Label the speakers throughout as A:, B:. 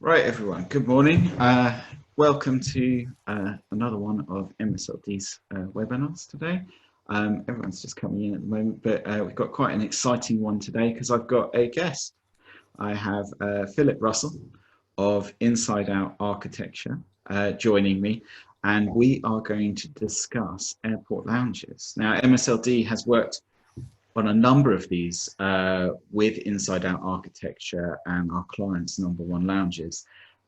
A: Right, everyone. Good morning. Welcome to another one of MSLD's webinars today. Everyone's just coming in at the moment, but we've got quite an exciting one today because I've got a guest. I have Philip Russell of Inside Out Architecture joining me, and we are going to discuss airport lounges. Now, MSLD has worked on a number of these with Inside Out Architecture and our clients, No1 Lounges,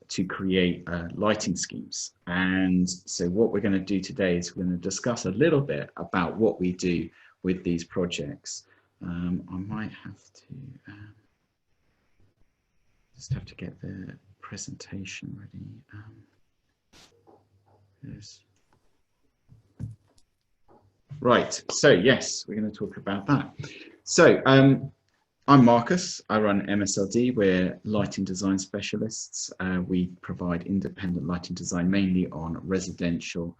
A: to create lighting schemes. And so what we're going to do today is we're going to discuss a little bit about what we do with these projects. I might have to just have to get the presentation ready. Yes. Right, so yes, we're going to talk about that. So I'm Marcus, I run MSLD, we're lighting design specialists. We provide independent lighting design mainly on residential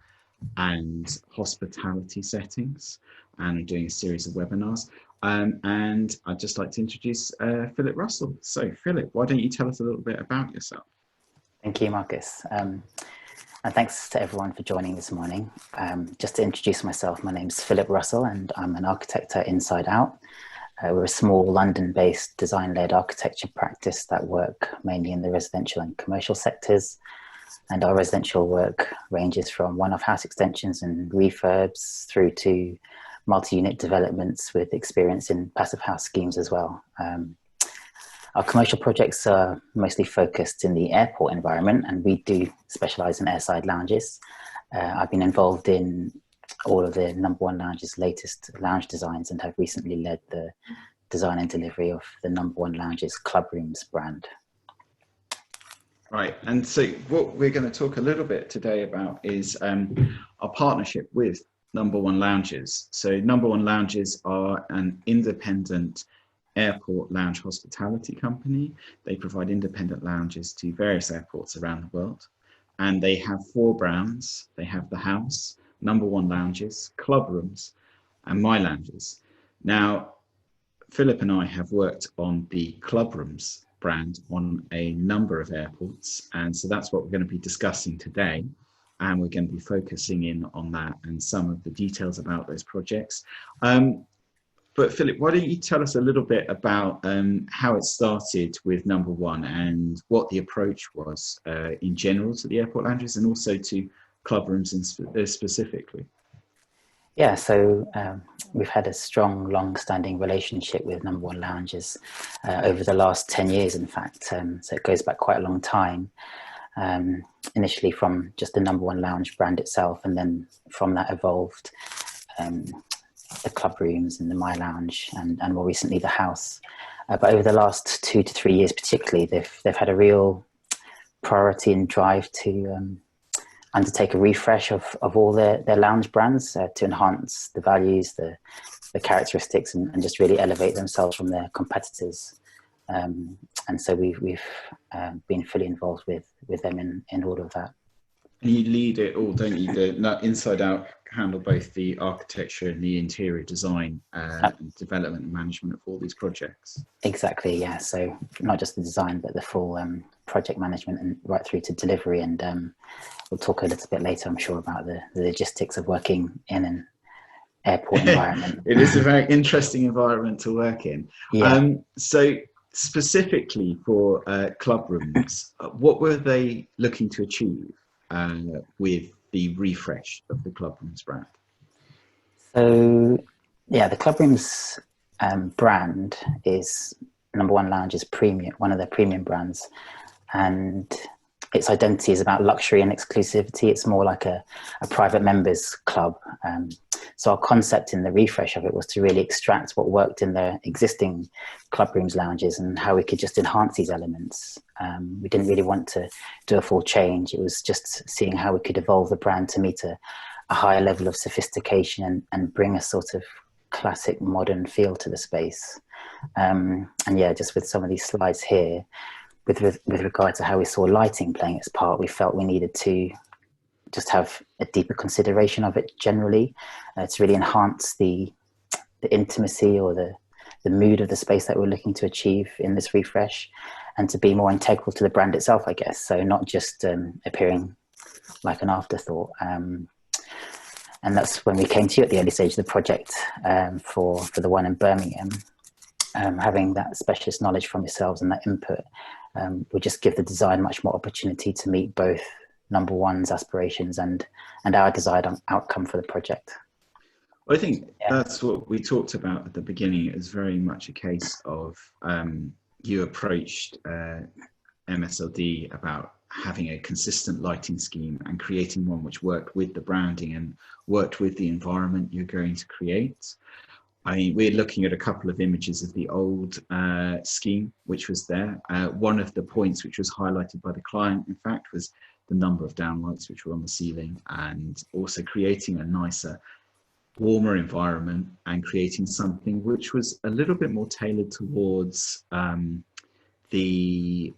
A: and hospitality settings and doing a series of webinars. And I'd just like to introduce Philip Russell. So Philip, why don't you tell us a little bit about yourself?
B: Thank you, Marcus. And thanks to everyone for joining this morning. Just to introduce myself, my name's Philip Russell and I'm an architect at Inside Out. We're a small London-based design-led architecture practice that work mainly in the residential and commercial sectors. And our residential work ranges from one-off house extensions and refurbs through to multi-unit developments with experience in passive house schemes as well. Our commercial projects are mostly focused in the airport environment, and we do specialize in airside lounges. I've been involved in all of the No1 Lounges' latest lounge designs and have recently led the design and delivery of the No1 Lounges Clubrooms brand.
A: Right, and so what we're going to talk a little bit today about is our partnership with No1 Lounges. So No1 Lounges are an independent airport lounge hospitality company. They provide independent lounges to various airports around the world. And they have 4 brands. They have The House, No1 Lounges, Clubrooms, and My Lounges. Now, Philip and I have worked on the Clubrooms brand on a number of airports. And so that's what we're going to be discussing today. And we're going to be focusing in on that and some of the details about those projects. But Philip, why don't you tell us a little bit about how it started with No1 and what the approach was in general to the airport lounges and also to Clubrooms specifically?
B: Yeah, so we've had a strong, long-standing relationship with No1 Lounges over the last 10 years, in fact. So it goes back quite a long time. Initially from just the No1 Lounge brand itself, and then from that evolved the Clubrooms and the My Lounge, and more recently the House. But over the last 2 to 3 years particularly, they've had a real priority and drive to undertake a refresh of all their lounge brands to enhance the values, the characteristics, and just really elevate themselves from their competitors. And so we've been fully involved with them in all of that.
A: And you lead it all, don't you? The Inside Out handle both the architecture and the interior design and development and management of all these projects. Exactly,
B: yeah. So not just the design, but the full project management and right through to delivery. And we'll talk a little bit later, I'm sure, about the logistics of working in an airport environment.
A: It is a very interesting environment to work in. Yeah. So specifically for Clubrooms, what were they looking to achieve with the refresh of the Clubrooms brand?
B: So yeah, the Clubrooms brand is No1 Lounges premium, one of their premium brands, and its identity is about luxury and exclusivity. It's more like a private members club. So our concept in the refresh of it was to really extract what worked in the existing Clubrooms lounges and how we could just enhance these elements. We didn't really want to do a full change. It was just seeing how we could evolve the brand to meet a higher level of sophistication and bring a sort of classic modern feel to the space. And yeah, just with some of these slides here, with regard to how we saw lighting playing its part, we felt we needed to just have a deeper consideration of it generally to really enhance the intimacy or the mood of the space that we're looking to achieve in this refresh. and to be more integral to the brand itself, I guess. So not just appearing like an afterthought. And that's when we came to you at the early stage of the project for the one in Birmingham. Having that specialist knowledge from yourselves and that input would just give the design much more opportunity to meet both number one's aspirations and our desired outcome for the project.
A: I think that's what we talked about at the beginning. It was very much a case of you approached MSLD about having a consistent lighting scheme and creating one which worked with the branding and worked with the environment you're going to create. I mean, we're looking at a couple of images of the old scheme, which was there. One of the points which was highlighted by the client, in fact, was the number of downlights which were on the ceiling, and also creating a nicer, warmer environment and creating something which was a little bit more tailored towards the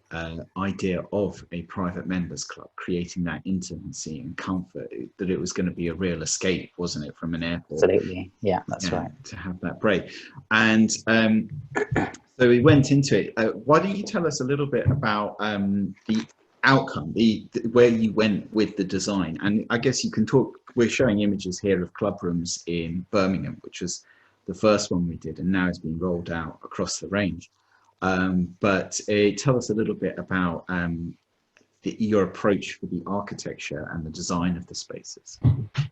A: idea of a private members club, creating that intimacy and comfort, that it was going to be a real escape, wasn't it, from an airport?
B: Absolutely, yeah, that's right.
A: To have that break. And so we went into it. Why don't you tell us a little bit about the outcome, where you went with the design? And I guess you can talk, we're showing images here of Clubrooms in Birmingham, which was the first one we did, and now it's been rolled out across the range. But tell us a little bit about your approach for the architecture and the design of the spaces.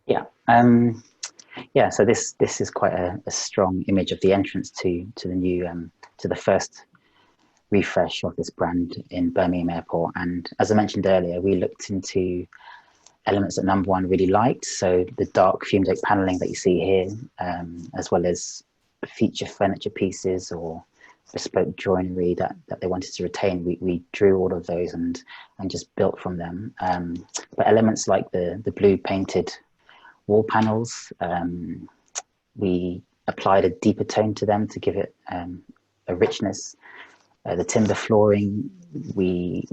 B: Yeah, so this is quite a strong image of the entrance to the new to the first refresh of this brand in Birmingham Airport. And as I mentioned earlier, we looked into elements that number one really liked, so the dark fumed oak paneling that you see here, as well as feature furniture pieces or bespoke joinery that they wanted to retain. We drew all of those and just built from them. But elements like the blue painted wall panels, we applied a deeper tone to them to give it a richness. The timber flooring we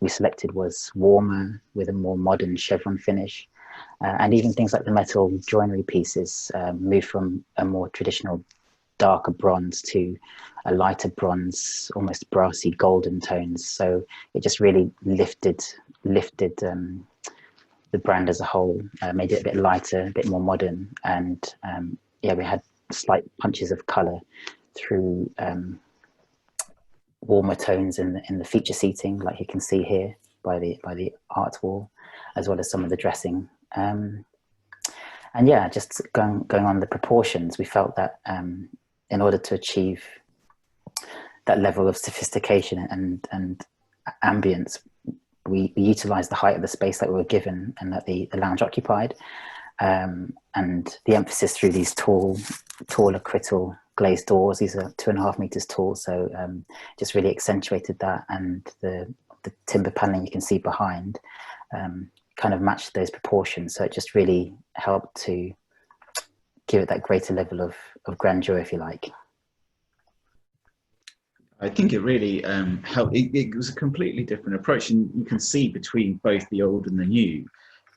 B: selected was warmer with a more modern chevron finish, and even things like the metal joinery pieces moved from a more traditional darker bronze to a lighter bronze, almost brassy golden tones. So it just really lifted the brand as a whole, made it a bit lighter, a bit more modern, and we had slight punches of color through warmer tones in the feature seating, like you can see here by the art wall, as well as some of the dressing. And yeah, just going on the proportions, we felt that in order to achieve that level of sophistication and ambience, we utilized the height of the space that we were given and that the lounge occupied, and the emphasis through these taller crittle glazed doors. These are 2.5 meters tall, so just really accentuated that, and the timber paneling you can see behind kind of matched those proportions. So it just really helped to give it that greater level of grandeur, if you like.
A: I think it really helped. It was a completely different approach, and you can see between both the old and the new,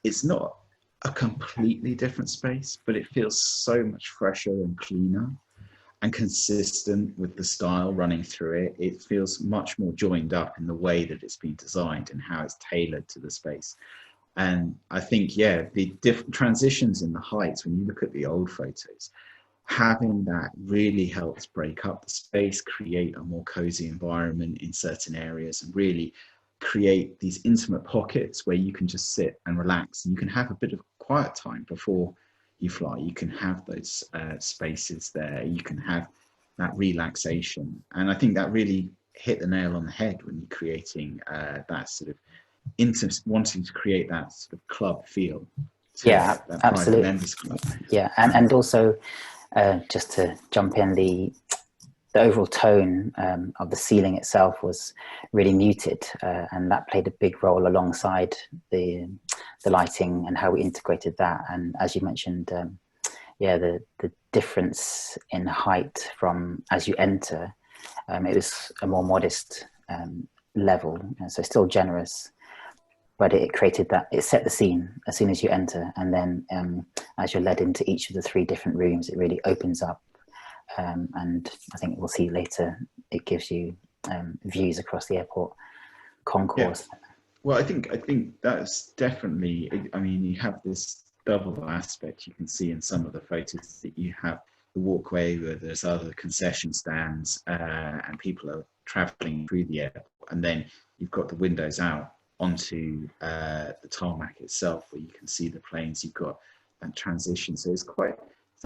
A: it's not a completely different space, but it feels so much fresher and cleaner and consistent with the style running through it. It feels much more joined up in the way that it's been designed and how it's tailored to the space. And I think, yeah, the different transitions in the heights, when you look at the old photos, having that really helps break up the space, create a more cozy environment in certain areas, and really create these intimate pockets where you can just sit and relax, and you can have a bit of quiet time before you fly. You can have those spaces there, you can have that relaxation. And I think that really hit the nail on the head when you're creating that sort of intimate, wanting to create that sort of club feel.
B: Yeah, absolutely.
A: Members club.
B: Yeah, and also just to jump in, the overall tone of the ceiling itself was really muted, and that played a big role alongside the lighting and how we integrated that. And as you mentioned, the difference in height from as you enter, it was a more modest level, so still generous, but it created that, it set the scene as soon as you enter, and then as you're led into each of the 3 different rooms, it really opens up, and I think we'll see later, it gives you views across the airport concourse.
A: Yeah. Well, I think that's definitely. I mean, you have this double aspect. You can see in some of the photos that you have the walkway where there's other concession stands and people are travelling through the airport, and then you've got the windows out onto the tarmac itself, where you can see the planes. You've got that transition, so it's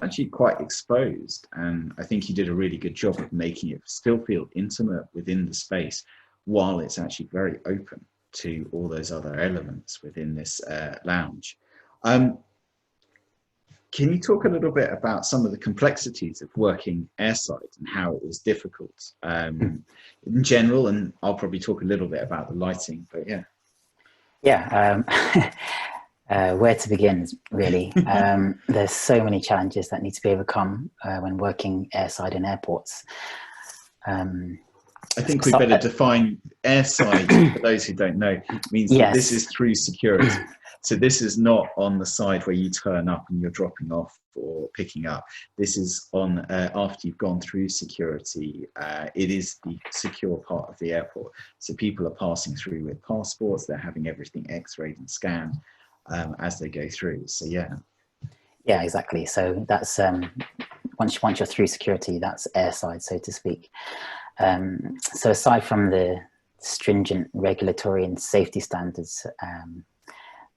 A: actually quite exposed, and I think you did a really good job of making it still feel intimate within the space, while it's actually very open to all those other elements within this lounge. Can you talk a little bit about some of the complexities of working airside and how it was difficult in general? And I'll probably talk a little bit about the lighting, but yeah.
B: Yeah, where to begin, really? There's so many challenges that need to be overcome when working airside in airports.
A: I think we better define airside for those who don't know. It means that this is through security. So this is not on the side where you turn up and you're dropping off or picking up. This is on after you've gone through security. It is the secure part of the airport. So people are passing through with passports. They're having everything X-rayed and scanned as they go through. So yeah.
B: Yeah, exactly. So that's once you're through security, that's airside, so to speak. So aside from the stringent regulatory and safety standards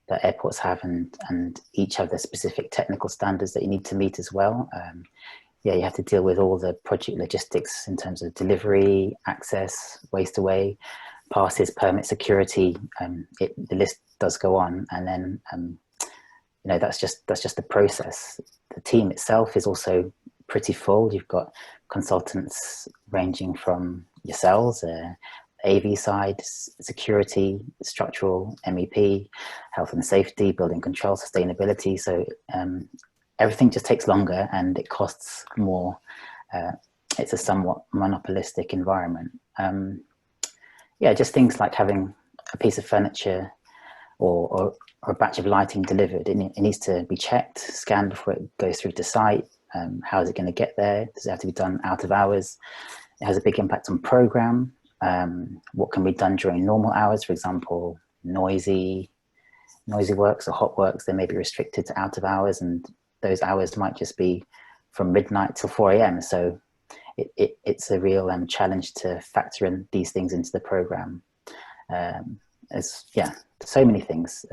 B: that airports have, and each have their specific technical standards that you need to meet as well. You have to deal with all the project logistics in terms of delivery, access, waste away, passes, permit, security. The list does go on, and then that's just the process. The team itself is also pretty full. You've got consultants ranging from yourselves, AV side, security, structural, MEP, health and safety, building control, sustainability. So everything just takes longer and it costs more. It's a somewhat monopolistic environment. Just things like having a piece of furniture or a batch of lighting delivered. It needs to be checked, scanned before it goes through to site. How is it going to get there? Does it have to be done out of hours? It has a big impact on program. What can be done during normal hours? For example, noisy works or hot works, they may be restricted to out of hours, and those hours might just be from midnight till 4 a.m. So it's a real challenge to factor in these things into the program. So many things.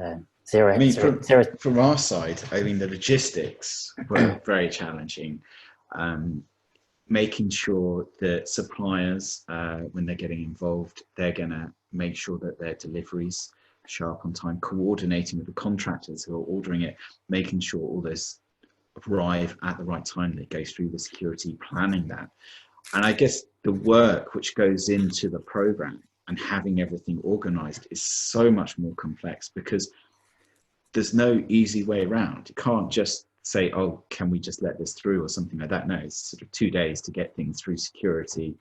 A: From our side, I mean, the logistics were very challenging. Making sure that suppliers, when they're getting involved, they're going to make sure that their deliveries show up on time, coordinating with the contractors who are ordering it, making sure all those arrive at the right time, they go through the security, planning that. And I guess the work which goes into the program and having everything organized is so much more complex, because there's no easy way around. You can't just say, oh, can we just let this through or something like that? No, it's sort of 2 days to get things through security.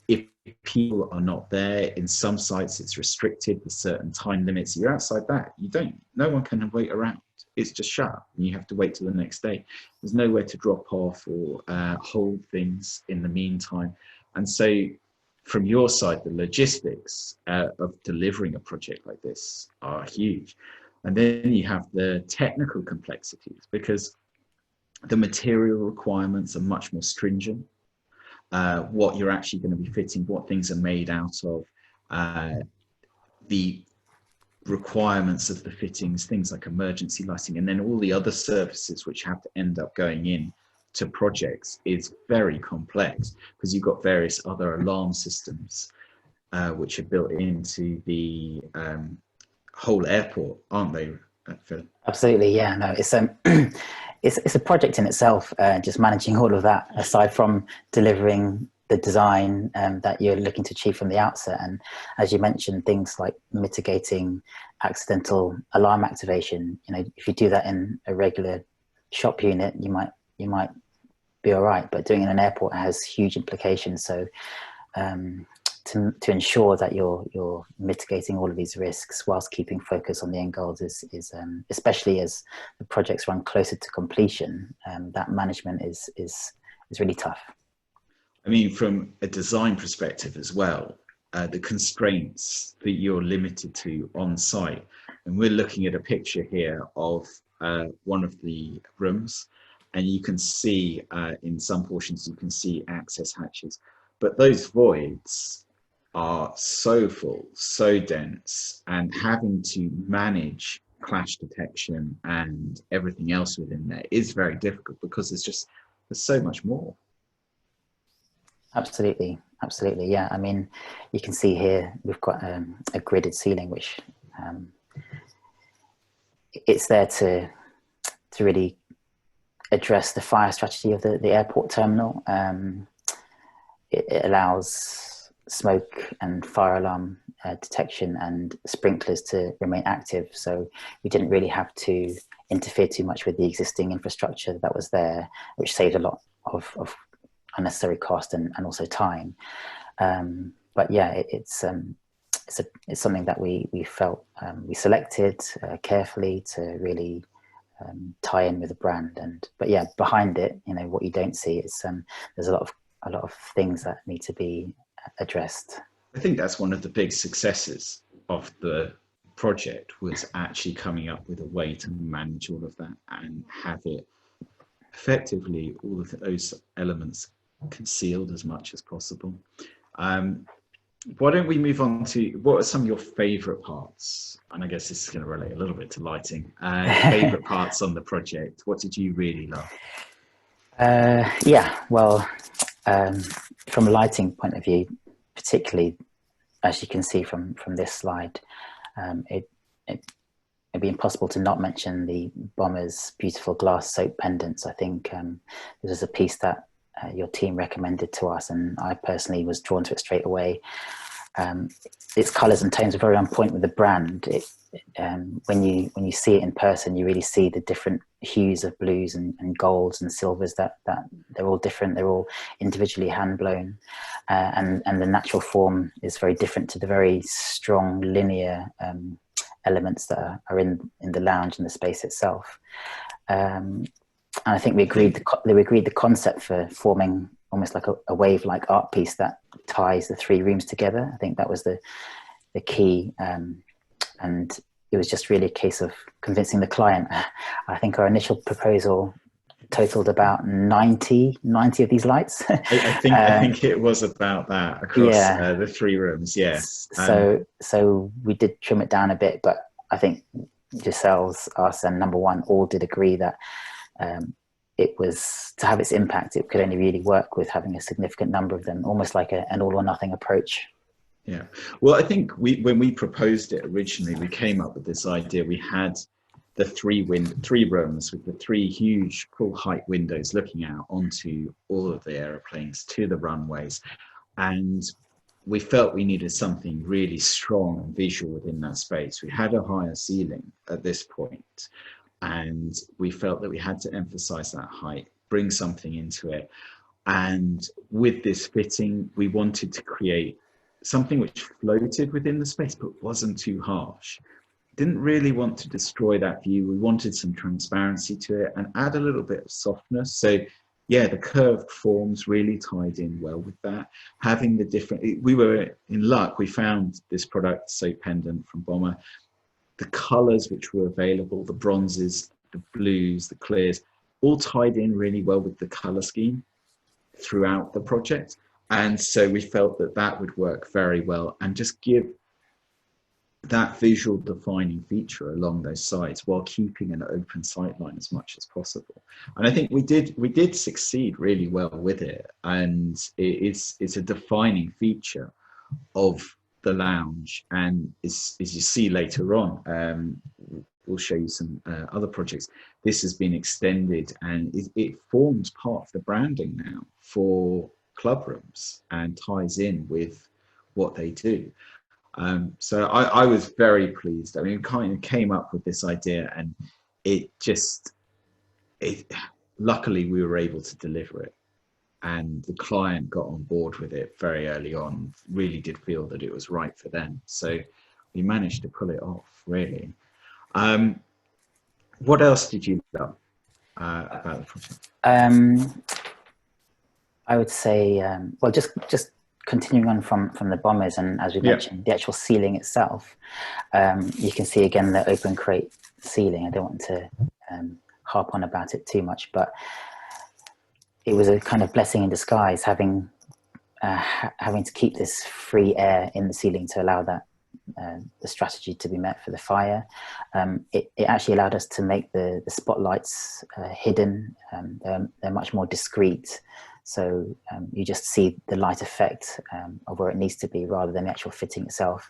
A: If people are not there, in some sites it's restricted with certain time limits. You're outside that, no one can wait around. It's just shut and you have to wait till the next day. There's nowhere to drop off or hold things in the meantime. And so from your side, the logistics of delivering a project like this are huge. And then you have the technical complexities, because the material requirements are much more stringent. What you're actually going to be fitting, what things are made out of, the requirements of the fittings, things like emergency lighting, and then all the other services which have to end up going in to projects is very complex, because you've got various other alarm systems which are built into the whole airport, aren't they, Phil?
B: Absolutely, yeah. No, it's it's a project in itself, just managing all of that, aside from delivering the design that you're looking to achieve from the outset. And as you mentioned, things like mitigating accidental alarm activation. If you do that in a regular shop unit, you might be all right, but doing it in an airport has huge implications. So to ensure that you're mitigating all of these risks whilst keeping focus on the end goals is especially as the projects run closer to completion, that management is really tough.
A: I mean, from a design perspective as well, the constraints that you're limited to on site. And we're looking at a picture here of one of the rooms, and you can see in some portions, you can see access hatches, but those voids are so full, so dense, and having to manage clash detection and everything else within there is very difficult because there's so much more.
B: Absolutely, absolutely. Yeah, I mean, you can see here we've got a gridded ceiling, which it's there to really address the fire strategy of the airport terminal. It allows smoke and fire alarm detection and sprinklers to remain active. So we didn't really have to interfere too much with the existing infrastructure that was there, which saved a lot of unnecessary cost and also time. But yeah, it's something that we felt we selected carefully to really tie in with the brand. But yeah, behind it, you know, what you don't see is there's a lot of things that need to be addressed.
A: I think that's one of the big successes of the project, was actually coming up with a way to manage all of that and have it effectively, all of those elements concealed as much as possible. Why don't we move on to, what are some of your favorite parts? And I guess this is going to relate a little bit to lighting. Favorite parts on the project. What did you really love?
B: Yeah, well, from a lighting point of view, particularly, as you can see from this slide, it'd be impossible to not mention the Bomber's beautiful glass soap pendants. I think this was a piece that your team recommended to us, and I personally was drawn to it straight away. Its colours and tones are very on point with the brand. When you see it in person, you really see the different hues of blues and golds and silvers, that they're all different. They're all individually hand blown, and the natural form is very different to the very strong linear elements that are in the lounge and the space itself. And I think we agreed the concept for forming almost like a wave-like art piece that ties the three rooms together. I think that was the key, and it was just really a case of convincing the client. I think our initial proposal totaled about 90 of these lights.
A: I think it was about that across the three rooms, yes.
B: So we did trim it down a bit, but I think yourselves, us, and No1 all did agree that it was, to have its impact, it could only really work with having a significant number of them, almost like an all or nothing approach.
A: Yeah, well, I think when we proposed it originally, we came up with this idea. We had the three rooms with the three huge full height windows looking out onto all of the aeroplanes, to the runways, and we felt we needed something really strong and visual within that space. We had a higher ceiling at this point, and we felt that we had to emphasize that height, bring something into it. And with this fitting, we wanted to create something which floated within the space but wasn't too harsh. Didn't really want to destroy that view. We wanted some transparency to it and add a little bit of softness. So yeah, the curved forms really tied in well with that. Having the different, we were in luck, we found this product, soap pendant from Bomber. The colors which were available, the bronzes, the blues, the clears, all tied in really well with the color scheme throughout the project. And so we felt that that would work very well and just give that visual defining feature along those sides while keeping an open sightline as much as possible. And I think we did succeed really well with it. And it's a defining feature of the lounge. And as you see later on, we'll show you some other projects. This has been extended, and it forms part of the branding now for Clubrooms and ties in with what they do. So I was very pleased. I mean, kind of came up with this idea, and luckily we were able to deliver it, and the client got on board with it very early on, really did feel that it was right for them. So we managed to pull it off, really. What else did you love about the project?
B: I would say, well, just continuing on from the bombers, and as we mentioned, the actual ceiling itself, you can see again the open crate ceiling. I don't want to harp on about it too much, but it was a kind of blessing in disguise having to keep this free air in the ceiling to allow that the strategy to be met for the fire. It actually allowed us to make the spotlights hidden. They're much more discreet. So you just see the light effect of where it needs to be rather than the actual fitting itself.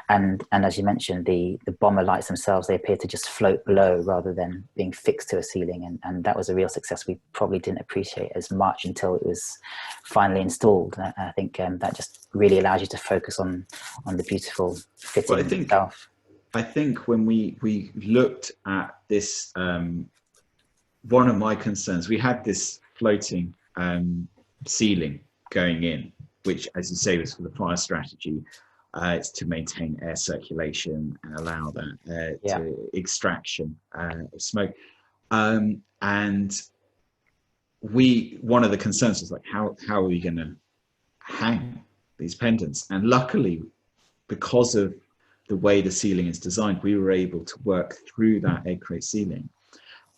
B: And as you mentioned, the bomber lights themselves, they appear to just float below rather than being fixed to a ceiling. And that was a real success we probably didn't appreciate as much until it was finally installed. And I think that just really allows you to focus on the beautiful fitting itself.
A: I think when we looked at this, one of my concerns, we had this floating ceiling going in, which, as you say, was for the fire strategy. It's to maintain air circulation and allow that to extraction of smoke. And one of the concerns was like, how are we going to hang these pendants? And luckily, because of the way the ceiling is designed, we were able to work through that egg crate ceiling.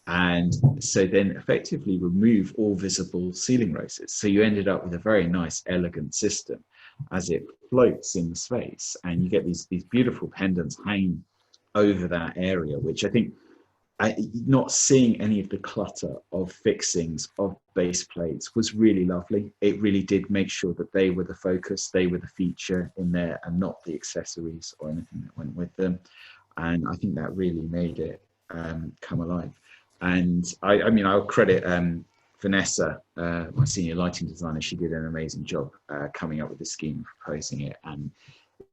A: And so then effectively remove all visible ceiling roses. So you ended up with a very nice, elegant system as it floats in the space. And you get these beautiful pendants hanging over that area, which I think, not seeing any of the clutter of fixings of base plates was really lovely. It really did make sure that they were the focus, they were the feature in there, and not the accessories or anything that went with them. And I think that really made it come alive. And I mean, I'll credit Vanessa, my senior lighting designer. She did an amazing job coming up with the scheme, proposing it, and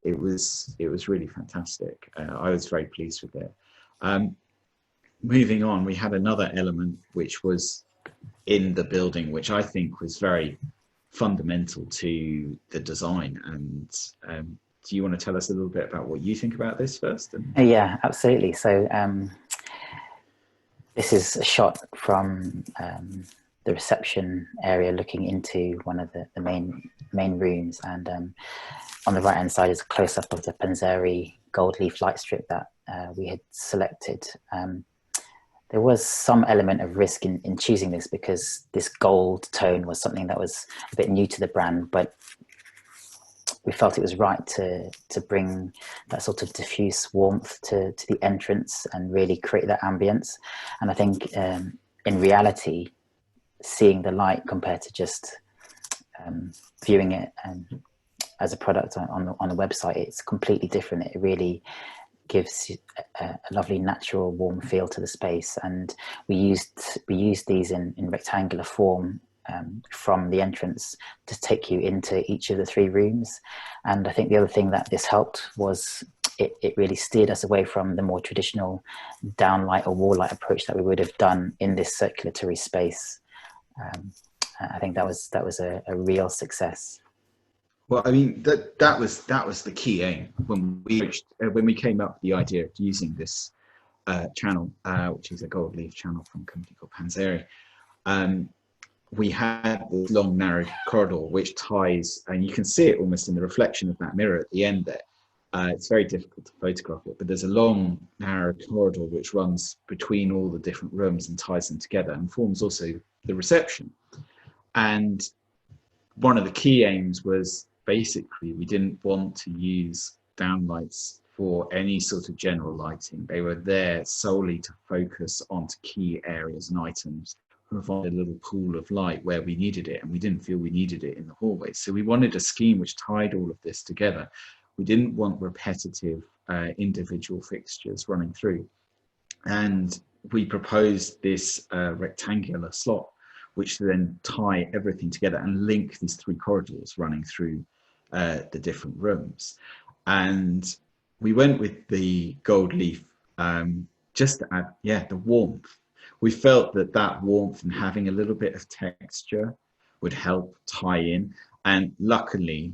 A: it was really fantastic. I was very pleased with it. Moving on, we had another element which was in the building, which I think was very fundamental to the design. And do you want to tell us a little bit about what you think about this first?
B: Yeah, absolutely. So this is a shot from the reception area looking into one of the main rooms, and on the right hand side is a close-up of the Panzeri gold leaf light strip that we had selected. There was some element of risk in choosing this because this gold tone was something that was a bit new to the brand, but we felt it was right to bring that sort of diffuse warmth to the entrance and really create that ambience. And I think in reality, seeing the light compared to just viewing it as a product on the website, it's completely different. It really gives a lovely natural warm feel to the space. And we used these in rectangular form from the entrance to take you into each of the 3 rooms. And I think the other thing that this helped was it really steered us away from the more traditional downlight or wall light approach that we would have done in this circulatory space. I think that was a real success.
A: Well, I mean, that was the key aim when we came up with the idea of using this channel, which is a gold leaf channel from a company called Panzeri. We had this long, narrow corridor which ties, and you can see it almost in the reflection of that mirror at the end there. It's very difficult to photograph it, but there's a long, narrow corridor which runs between all the different rooms and ties them together and forms also the reception. And one of the key aims was basically we didn't want to use downlights for any sort of general lighting. They were there solely to focus onto key areas and items, provide a little pool of light where we needed it, and we didn't feel we needed it in the hallway. So we wanted a scheme which tied all of this together. We didn't want repetitive individual fixtures running through. And we proposed this rectangular slot, which then tie everything together and link these 3 corridors running through the different rooms. And we went with the gold leaf just to add, the warmth. We felt that warmth and having a little bit of texture would help tie in. And luckily,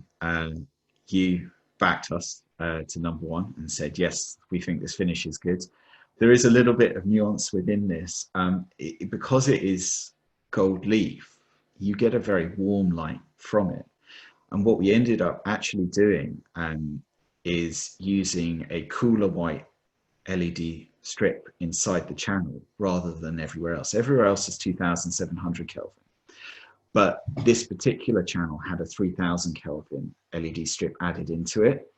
A: you backed us to No1 and said, yes, we think this finish is good. There is a little bit of nuance within this. Because it is gold leaf, you get a very warm light from it. And what we ended up actually doing is using a cooler white LED strip inside the channel rather than everywhere else. Everywhere else is 2700 Kelvin. But this particular channel had a 3000 Kelvin LED strip added into it.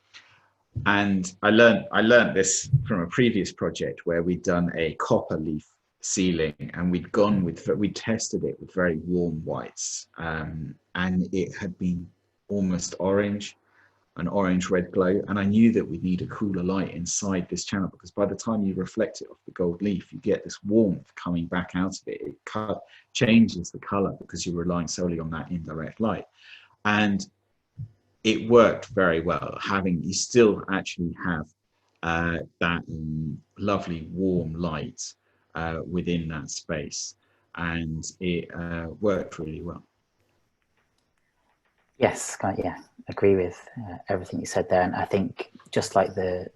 A: And I learned this from a previous project where we'd done a copper leaf ceiling, and we tested it with very warm whites, and it had been almost orange, an orange red glow. And I knew that we need a cooler light inside this channel, because by the time you reflect it off the gold leaf, you get this warmth coming back out of it. It changes the color because you're relying solely on that indirect light. And it worked very well. You still actually have that lovely warm light within that space, and it worked really well.
B: Yes, yeah, agree with everything you said there. And I think just like the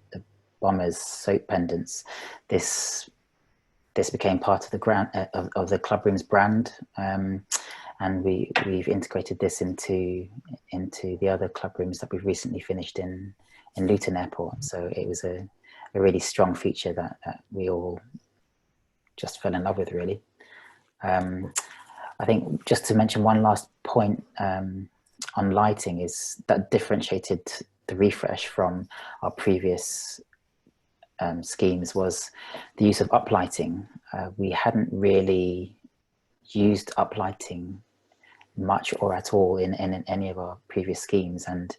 B: Bombers soap pendants, this became part of the of the Clubrooms brand, and we've integrated this into the other clubrooms that we've recently finished in Luton Airport. So it was a really strong feature that we all just fell in love with, really. I think just to mention one last point on lighting is that differentiated the refresh from our previous schemes was the use of uplighting. We hadn't really used uplighting much or at all in any of our previous schemes, and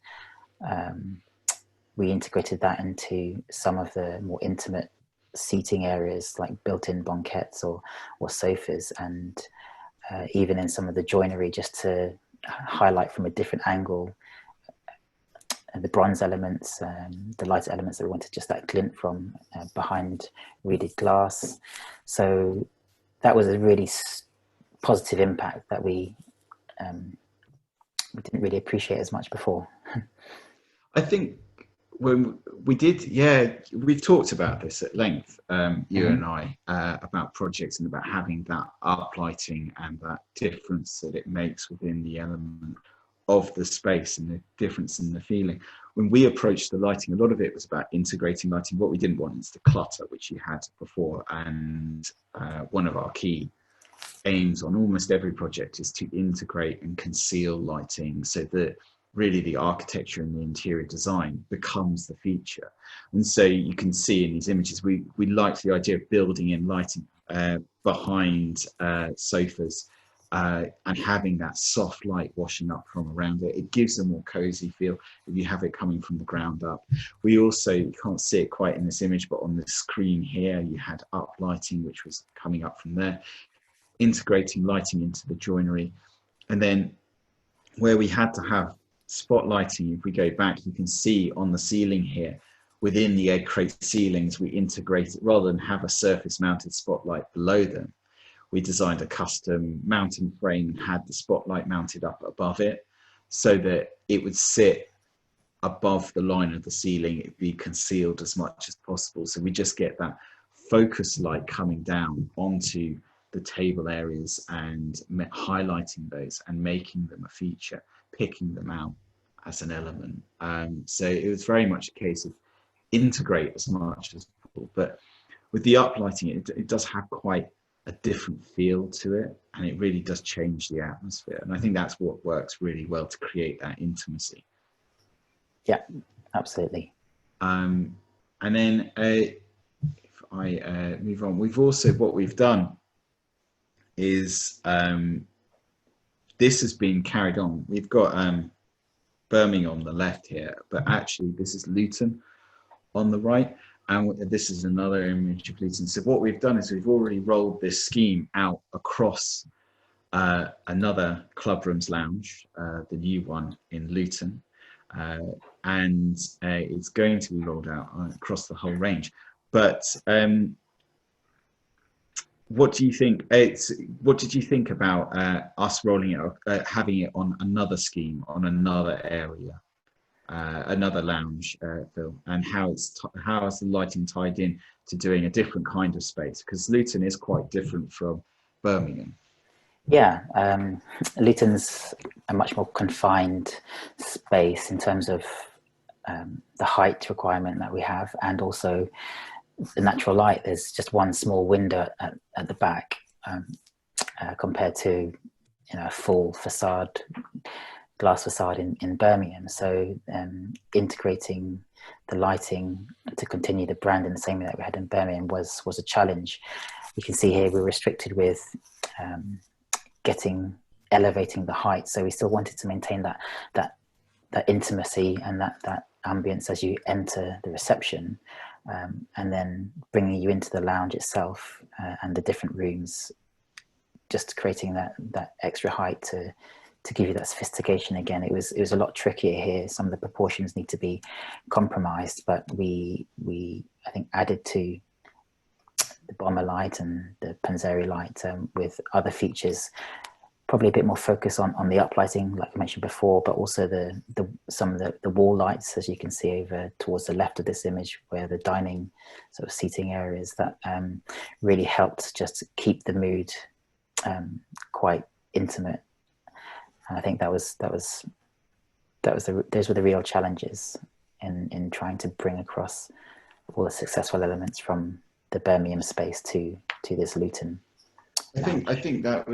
B: we integrated that into some of the more intimate seating areas like built-in banquettes or sofas, and even in some of the joinery, just to highlight from a different angle the bronze elements, the light elements that we wanted just that glint from behind reeded glass. So that was a really positive impact that we didn't really appreciate as much before.
A: I think when we did, we've talked about this at length, you and I, about projects and about having that uplighting and that difference that it makes within the element of the space and the difference in the feeling. When we approached the lighting, a lot of it was about integrating lighting. What we didn't want is the clutter, which you had before. And one of our key aims on almost every project is to integrate and conceal lighting, so that really the architecture and the interior design becomes the feature. And so you can see in these images, we like the idea of building in lighting behind sofas, and having that soft light washing up from around it. It gives a more cozy feel if you have it coming from the ground up. We also, you can't see it quite in this image, but on the screen here, you had up lighting, which was coming up from there, integrating lighting into the joinery. And then where we had to have spotlighting, if we go back, you can see on the ceiling here, within the egg crate ceilings, we integrated, rather than have a surface mounted spotlight below them, we designed a custom mounting frame and had the spotlight mounted up above it, so that it would sit above the line of the ceiling. It'd be concealed as much as possible. So we just get that focus light coming down onto the table areas and highlighting those and making them a feature, picking them out as an element. So it was very much a case of integrate as much as possible. But with the uplighting, it does have quite a different feel to it, and it really does change the atmosphere. And I think that's what works really well to create that intimacy.
B: Yeah, absolutely.
A: And then if I move on, we've also, what we've done is this has been carried on. We've got Birmingham on the left here, but actually this is Luton on the right, and this is another image of Luton. So what we've done is we've already rolled this scheme out across another Clubrooms Lounge, the new one in Luton, and it's going to be rolled out across the whole range. But what do you think? What did you think about us rolling it, having it on another scheme, on another area, another lounge, Phil, and how is the lighting tied in to doing a different kind of space? Because Luton is quite different from Birmingham.
B: Yeah, Luton's a much more confined space in terms of the height requirement that we have, and also the natural light. There's just one small window at the back, compared to a full facade, glass facade in Birmingham. So integrating the lighting to continue the brand in the same way that we had in Birmingham was a challenge. You can see here we're restricted with elevating the height, so we still wanted to maintain that intimacy and that ambience as you enter the reception, and then bringing you into the lounge itself, and the different rooms, just creating that extra height to give you that sophistication. Again, it was a lot trickier here. Some of the proportions need to be compromised, but we I think added to the bomber light and the Panzeri light, with other features, probably a bit more focus on the uplighting, like I mentioned before, but also some of the wall lights, as you can see over towards the left of this image, where the dining sort of seating areas, that really helped just keep the mood quite intimate. And I think those were the real challenges in trying to bring across all the successful elements from the Birmingham space to this Luton.
A: I think that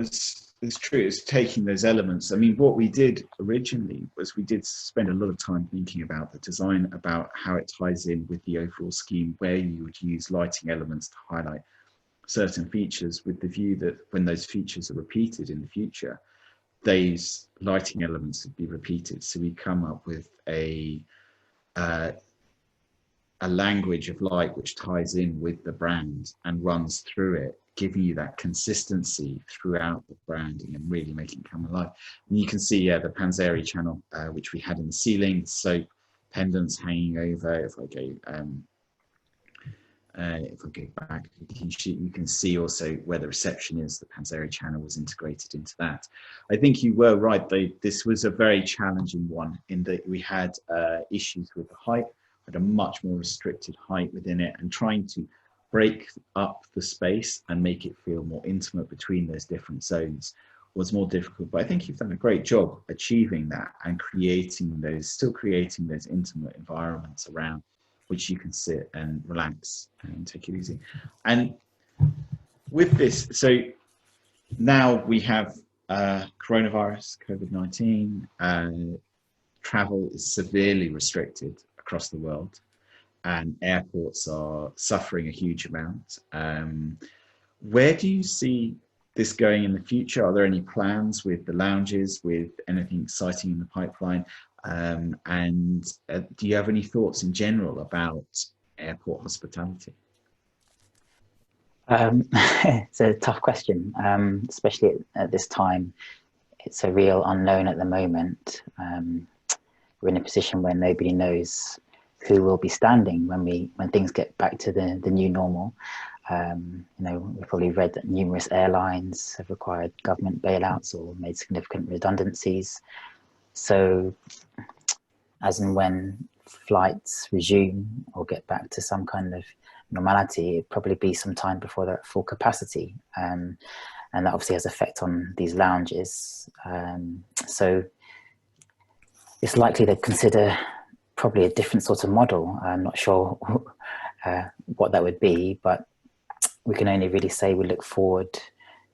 A: it's true. It's taking those elements. I mean, what we did originally was we did spend a lot of time thinking about the design, about how it ties in with the overall scheme, where you would use lighting elements to highlight certain features, with the view that when those features are repeated in the future, those lighting elements would be repeated. So we come up with a language of light which ties in with the brand and runs through it, giving you that consistency throughout the branding and really making it come alive. And you can see, the Panzeri channel, which we had in the ceiling, soap, pendants hanging over. If I go back, you can see also where the reception is. The Panzeri channel was integrated into that. I think you were right, though. This was a very challenging one in that we had issues with the height, had a much more restricted height within it, and trying to break up the space and make it feel more intimate between those different zones was more difficult. But I think you've done a great job achieving that and still creating those intimate environments around which you can sit and relax and take it easy. And with this, so now we have coronavirus, COVID-19, travel is severely restricted across the world, and airports are suffering a huge amount. Where do you see this going in the future? Are there any plans with the lounges, with anything exciting in the pipeline? And do you have any thoughts in general about airport hospitality?
B: It's a tough question, especially at this time. It's a real unknown at the moment. We're in a position where nobody knows who will be standing when things get back to the new normal. We've probably read that numerous airlines have required government bailouts or made significant redundancies. So as and when flights resume or get back to some kind of normality, it'd probably be some time before they're at full capacity. And that obviously has effect on these lounges. So it's likely to consider probably a different sort of model. I'm not sure what that would be, but we can only really say we look forward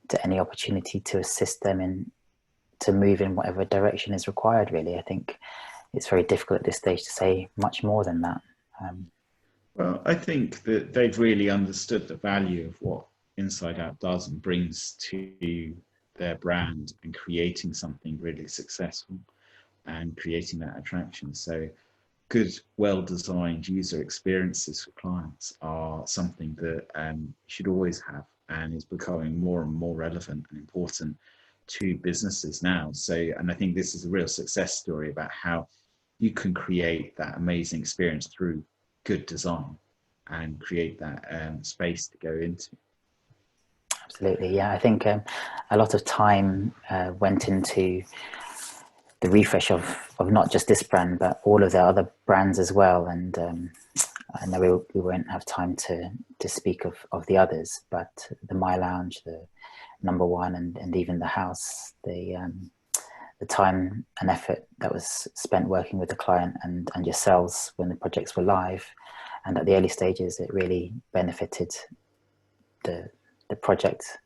B: to any opportunity to assist them to move in whatever direction is required, really. I think it's very difficult at this stage to say much more than that.
A: Well, I think that they've really understood the value of what Inside Out does and brings to their brand, and creating something really successful and creating that attraction. So good, well-designed user experiences for clients are something that you should always have, and is becoming more and more relevant and important to businesses now. So, and I think this is a real success story about how you can create that amazing experience through good design and create that space to go into.
B: Absolutely, yeah. I think a lot of time went into the refresh of not just this brand, but all of the other brands as well. And I know we won't have time to speak of the others, but the My Lounge, the number one and even the house, the time and effort that was spent working with the client and yourselves when the projects were live and at the early stages, it really benefited the project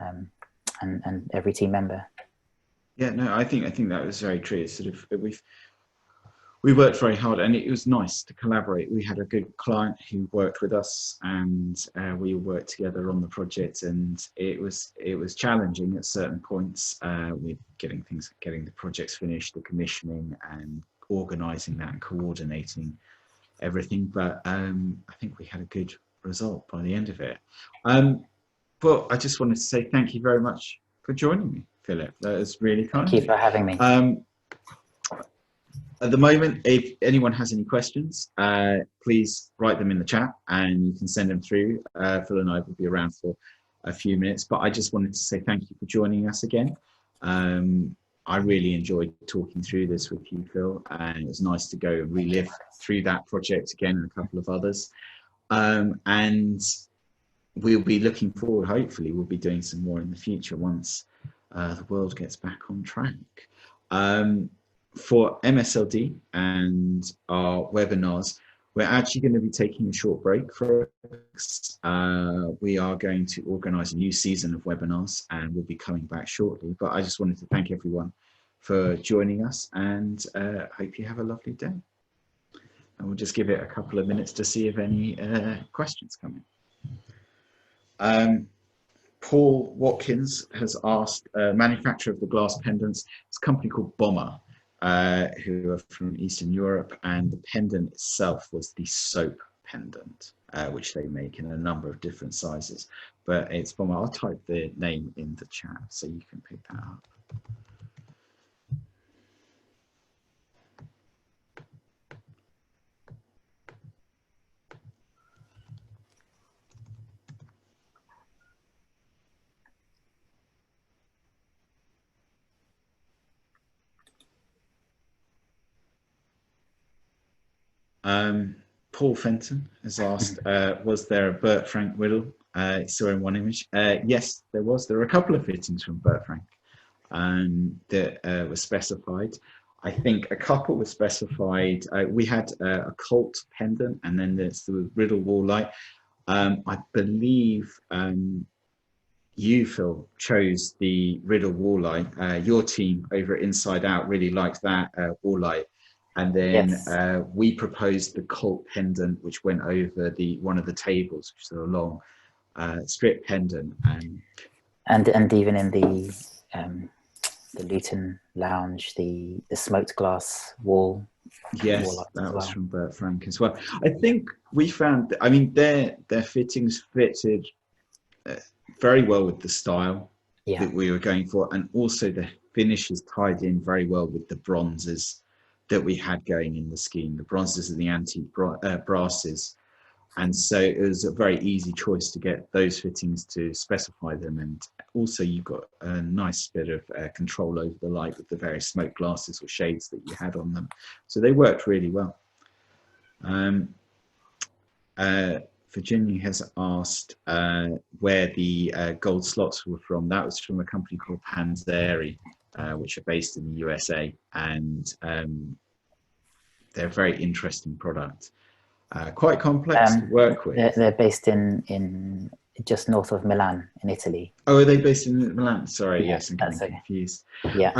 B: and every team member.
A: Yeah, no, I think that was very true. Sort of, we worked very hard, and it was nice to collaborate. We had a good client who worked with us, and we worked together on the project. And it was challenging at certain points with getting the projects finished, the commissioning, and organising that and coordinating everything. But I think we had a good result by the end of it. But I just wanted to say thank you very much for joining me, Philip. That was really kind.
B: Thank you for having me.
A: At the moment, if anyone has any questions, please write them in the chat and you can send them through. Phil and I will be around for a few minutes, but I just wanted to say thank you for joining us again. I really enjoyed talking through this with you, Phil, and it was nice to go and relive through that project again and a couple of others. And we'll be looking forward, hopefully we'll be doing some more in the future once the world gets back on track. For MSLD and our webinars, we're actually going to be taking a short break for us. We are going to organise a new season of webinars and we'll be coming back shortly. But I just wanted to thank everyone for joining us and hope you have a lovely day. And we'll just give it a couple of minutes to see if any questions come in. Paul Watkins has asked, manufacturer of the glass pendants, it's a company called Bomber, who are from Eastern Europe, and the pendant itself was the soap pendant, which they make in a number of different sizes. But it's Bomber. I'll type the name in the chat so you can pick that up. Paul Fenton has asked, was there a Bert Frank Whittle? Saw in one image. Yes, there was. There were a couple of fittings from Bert Frank that were specified. I think a couple were specified. We had a Colt pendant, and then there's the Riddle wall light. I believe you, Phil, chose the Riddle wall light. Your team over at Inside Out really liked that wall light. And then yes, we proposed the Colt pendant, which went over one of the tables, which is a long strip pendant.
B: And even in the Luton Lounge, the smoked glass wall.
A: Yes, that was from Bert Frank as well. I think we found, I mean, their fittings fitted very well with the style that we were going for, and also the finishes tied in very well with the bronzes that we had going in the scheme, the bronzes and the antique brasses. And so it was a very easy choice to get those fittings to specify them. And also you've got a nice bit of control over the light with the various smoke glasses or shades that you had on them. So they worked really well. Virginia has asked where the gold slots were from. That was from a company called Panzeri, which are based in the USA, and they're a very interesting product. Quite complex to work with.
B: They're based in just north of Milan in Italy.
A: Oh, are they based in Milan? Sorry, yes, I'm getting confused.
B: Yeah.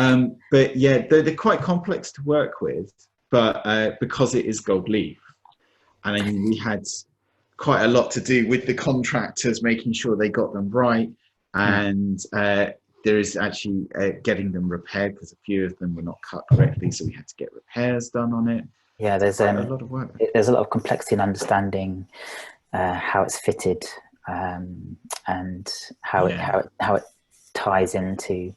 A: But yeah, they're quite complex to work with, but because it is gold leaf, and I mean, we had quite a lot to do with the contractors, making sure they got them right, and there is actually getting them repaired because a few of them were not cut correctly, so we had to get repairs done on it.
B: Yeah, there's
A: a lot of work.
B: There's a lot of complexity in understanding how it's fitted and how it ties into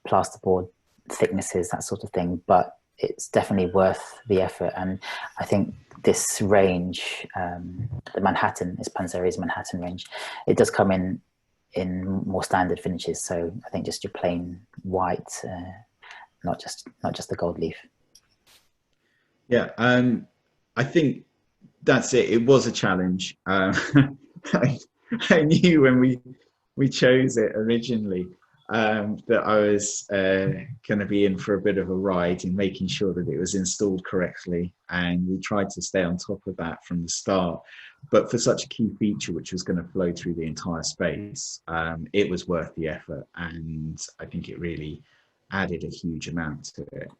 B: plasterboard thicknesses, that sort of thing. But it's definitely worth the effort. And I think this range, the Manhattan, is Panzeri's Manhattan range. It does come in more standard finishes. So I think just your plain white, not just the gold leaf.
A: Yeah, I think that's it. It was a challenge. I knew when we we chose it originally that I was going to be in for a bit of a ride in making sure that it was installed correctly, and we tried to stay on top of that from the start. But for such a key feature which was going to flow through the entire space, it was worth the effort, and I think it really added a huge amount to it.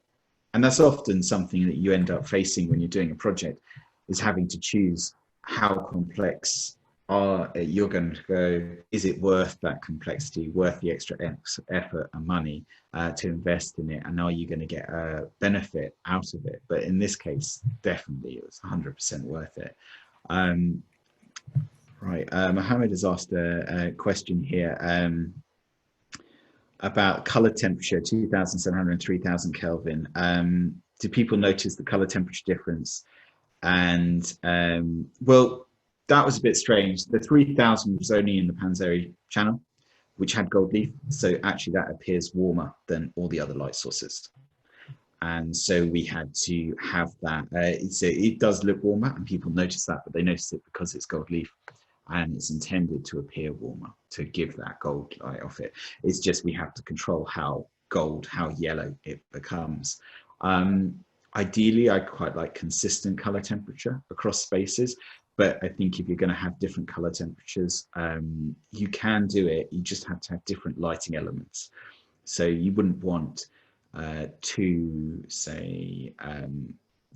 A: And that's often something that you end up facing when you're doing a project, is having to choose how complex you're going to go. Is it worth that complexity, worth the extra effort and money to invest in it? And are you going to get a benefit out of it? But in this case, definitely it was 100% worth it. Right, Mohammed has asked a question here about color temperature, 2,700 and 3,000 Kelvin. Do people notice the color temperature difference? And well, that was a bit strange. The 3,000 was only in the Panzeri channel, which had gold leaf. So actually that appears warmer than all the other light sources. And so we had to have that. So it does look warmer and people notice that, but they notice it because it's gold leaf and it's intended to appear warmer, to give that gold light off it. It's just we have to control how yellow it becomes. Ideally, I quite like consistent color temperature across spaces, but I think if you're going to have different color temperatures, you can do it. You just have to have different lighting elements. So you wouldn't want two, say,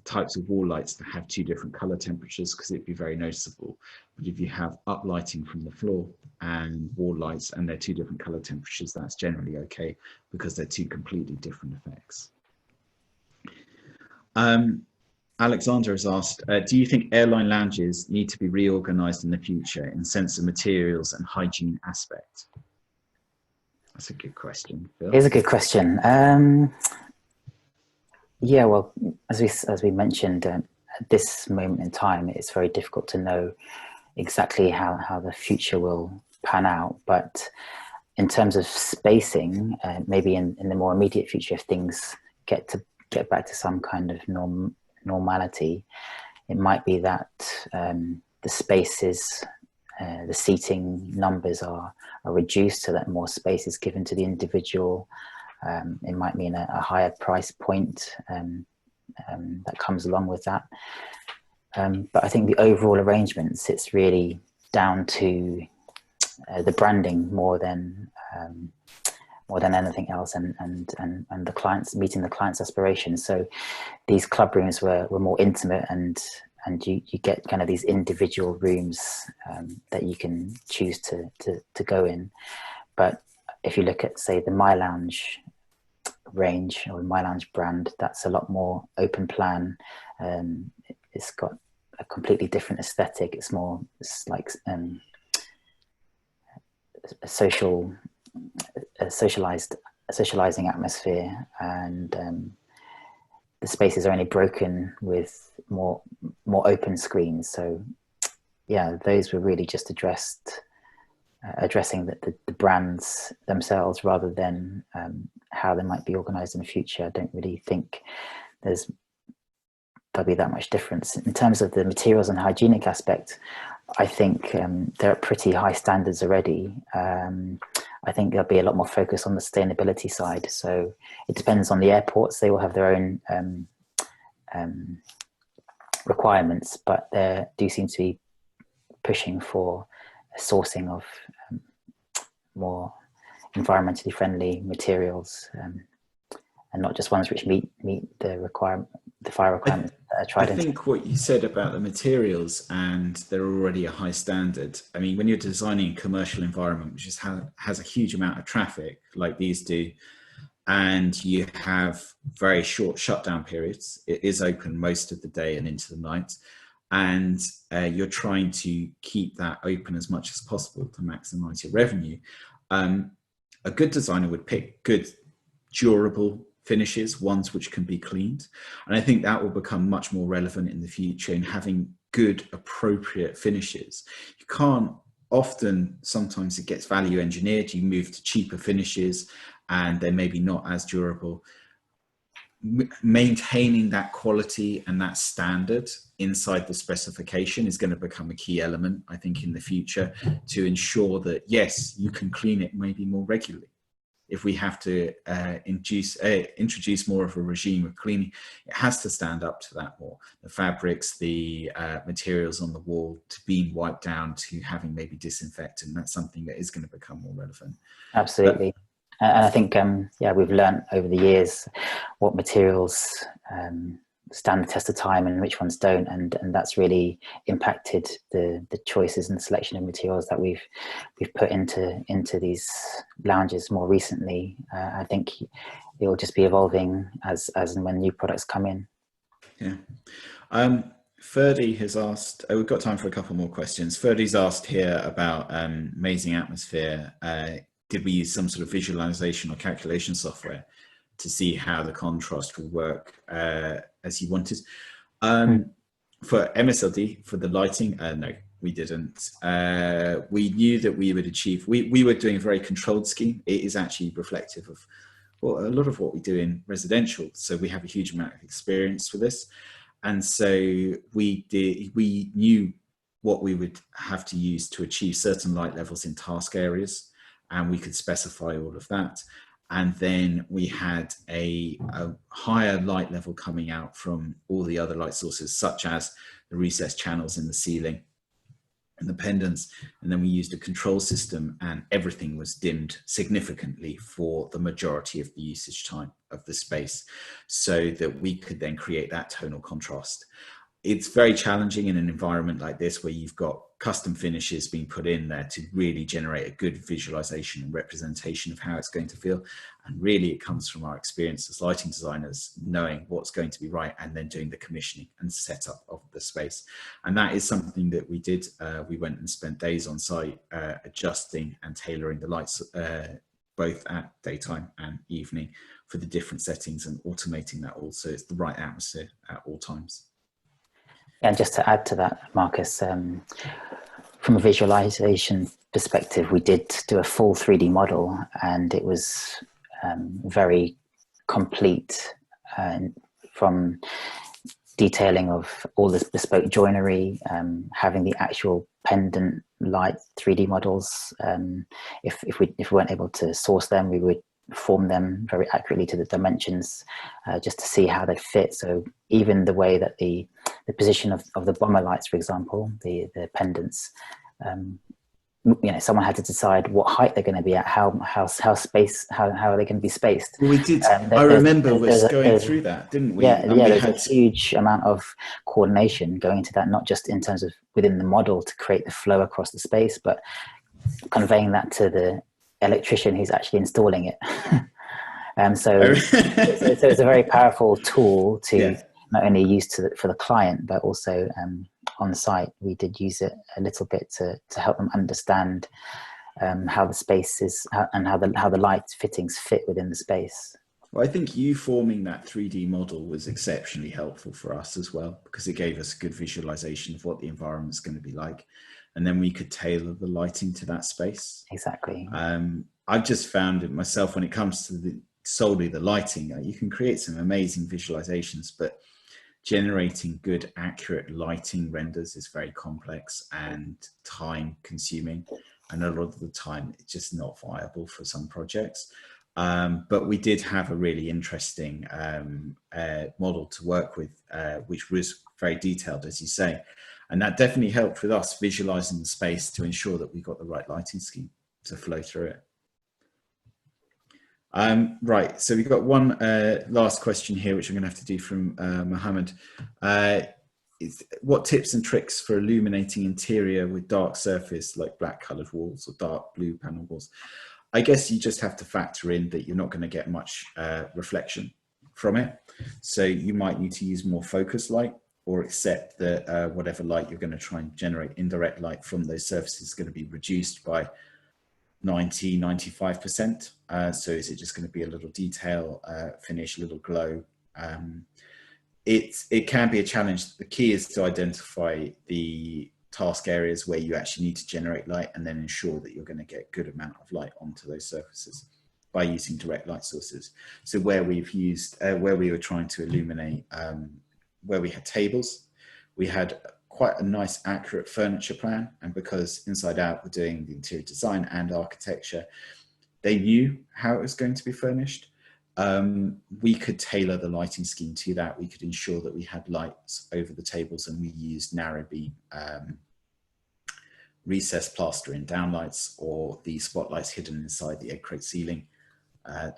A: types of wall lights to have two different color temperatures, because it'd be very noticeable. But if you have uplighting from the floor and wall lights and they're two different color temperatures, that's generally okay, because they're two completely different effects. Alexander has asked, do you think airline lounges need to be reorganized in the future in sense of materials and hygiene aspect? That's a good question, Phil.
B: It's a good question. Yeah, well, as we mentioned, at this moment in time, it's very difficult to know exactly how the future will pan out. But in terms of spacing, maybe in the more immediate future, if things get back to some kind of normality, it might be that the spaces, the seating numbers are reduced, so that more space is given to the individual. It might mean a higher price point that comes along with that. But I think the overall arrangements, it's really down to the branding more than anything else, and the clients, meeting the client's aspirations. So these club rooms were more intimate, and you get kind of these individual rooms that you can choose to go in. But if you look at, say, the My Lounge range or My Lounge brand, that's a lot more open plan. It's got a completely different aesthetic. It's like a socializing atmosphere, and the spaces are only broken with more open screens. So yeah, those were really just addressing the brands themselves, rather than how they might be organized in the future. I don't really think there'll be that much difference. In terms of the materials and hygienic aspect, I think they're at pretty high standards already. I think there'll be a lot more focus on the sustainability side. So it depends on the airports. They will have their own requirements, but they do seem to be pushing for a sourcing of more environmentally friendly materials, and not just ones which meet the fire requirements that are tried.
A: I think what you said about the materials, and they're already a high standard. I mean, when you're designing a commercial environment, which has a huge amount of traffic like these do, and you have very short shutdown periods, it is open most of the day and into the night, and you're trying to keep that open as much as possible to maximize your revenue. A good designer would pick good, durable finishes, ones which can be cleaned. And I think that will become much more relevant in the future, in having good, appropriate finishes. You can't sometimes it gets value engineered. You move to cheaper finishes and they're maybe not as durable. maintaining that quality and that standard inside the specification is going to become a key element, I think, in the future, to ensure that, yes, you can clean it maybe more regularly. If we have to introduce more of a regime of cleaning, it has to stand up to that more. The fabrics, the materials on the wall, to being wiped down, to having maybe disinfectant, that's something that is going to become more relevant.
B: Absolutely. And I think, yeah, we've learned over the years what materials stand the test of time and which ones don't, and that's really impacted the choices and selection of materials that we've put into these lounges more recently. I think it will just be evolving as and when new products come in.
A: Yeah. Ferdy has asked, we've got time for a couple more questions. Ferdy's asked here about Amazing Atmosphere. Did we use some sort of visualization or calculation software to see how the contrast will work as you wanted? For MSLD, for the lighting, no, we didn't. We knew that we would achieve, we were doing a very controlled scheme. It is actually reflective of a lot of what we do in residential. So we have a huge amount of experience with this. And so we knew what we would have to use to achieve certain light levels in task areas, and we could specify all of that. And then we had a higher light level coming out from all the other light sources, such as the recessed channels in the ceiling and the pendants. And then we used a control system, and everything was dimmed significantly for the majority of the usage time of the space, so that we could then create that tonal contrast. It's very challenging in an environment like this, where you've got custom finishes being put in there to really generate a good visualization and representation of how it's going to feel. And really it comes from our experience as lighting designers, knowing what's going to be right, and then doing the commissioning and setup of the space. And that is something that we did. We went and spent days on site adjusting and tailoring the lights, both at daytime and evening, for the different settings, and automating that all, so it's the right atmosphere at all times.
B: And just to add to that, Marcus, from a visualization perspective, we did do a full 3D model, and it was very complete, from detailing of all this bespoke joinery, having the actual pendant light 3D models. If we weren't able to source them, we would form them very accurately to the dimensions, just to see how they fit. So even the way that the position of the bomber lights, for example, the pendants, you know, someone had to decide what height they're going to be at, how are they going to be spaced.
A: Well, we did. I remember was going through that, didn't we?
B: Yeah, there's a huge amount of coordination going into that, not just in terms of within the model to create the flow across the space, but conveying that to the electrician who's actually installing it. So it's a very powerful tool to not only use for the client, but also on site. We did use it a little bit to help them understand how the space is, and how the light fittings fit within the space.
A: Well, I think you forming that 3D model was exceptionally helpful for us as well, because it gave us a good visualization of what the environment's going to be like. And then we could tailor the lighting to that space.
B: Exactly.
A: I've just found it myself, when it comes to solely the lighting, you can create some amazing visualizations, but generating good, accurate lighting renders is very complex and time consuming. And a lot of the time it's just not viable for some projects. But we did have a really interesting model to work with, which was very detailed, as you say. And that definitely helped with us visualizing the space to ensure that we got the right lighting scheme to flow through it. Right, so we've got one last question here, which I'm going to have to do from Mohammed. What tips and tricks for illuminating interior with dark surface, like black coloured walls or dark blue panel walls? I guess you just have to factor in that you're not going to get much reflection from it. So you might need to use more focus light, or accept that whatever light you're going to try and generate, indirect light from those surfaces, is going to be reduced by 90–95%. So is it just going to be a little detail finish, a little glow? It can be a challenge. The key is to identify the task areas where you actually need to generate light, and then ensure that you're going to get good amount of light onto those surfaces. by using direct light sources. So where we've used, where we were trying to illuminate, where we had tables, we had quite a nice accurate furniture plan. And because Inside Out were doing the interior design and architecture, they knew how it was going to be furnished. We could tailor the lighting scheme to that. We could ensure that we had lights over the tables, and we used narrow beam recessed plaster in downlights, or the spotlights hidden inside the egg crate ceiling,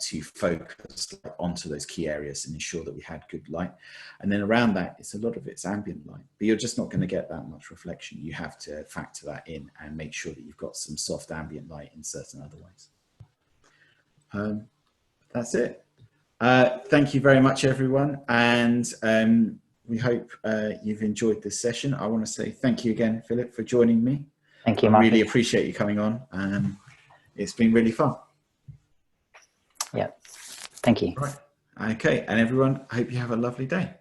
A: to focus onto those key areas and ensure that we had good light. And then around that, it's a lot of it's ambient light, but you're just not going to get that much reflection. You have to factor that in and make sure that you've got some soft ambient light in certain other ways. That's it. Thank you very much, everyone. And we hope you've enjoyed this session. I want to say thank you again, Philip, for joining me.
B: Thank you,
A: I
B: Marcus.
A: really appreciate you coming on. It's been really fun.
B: Yeah, thank you.
A: Right. Okay, and everyone, I hope you have a lovely day.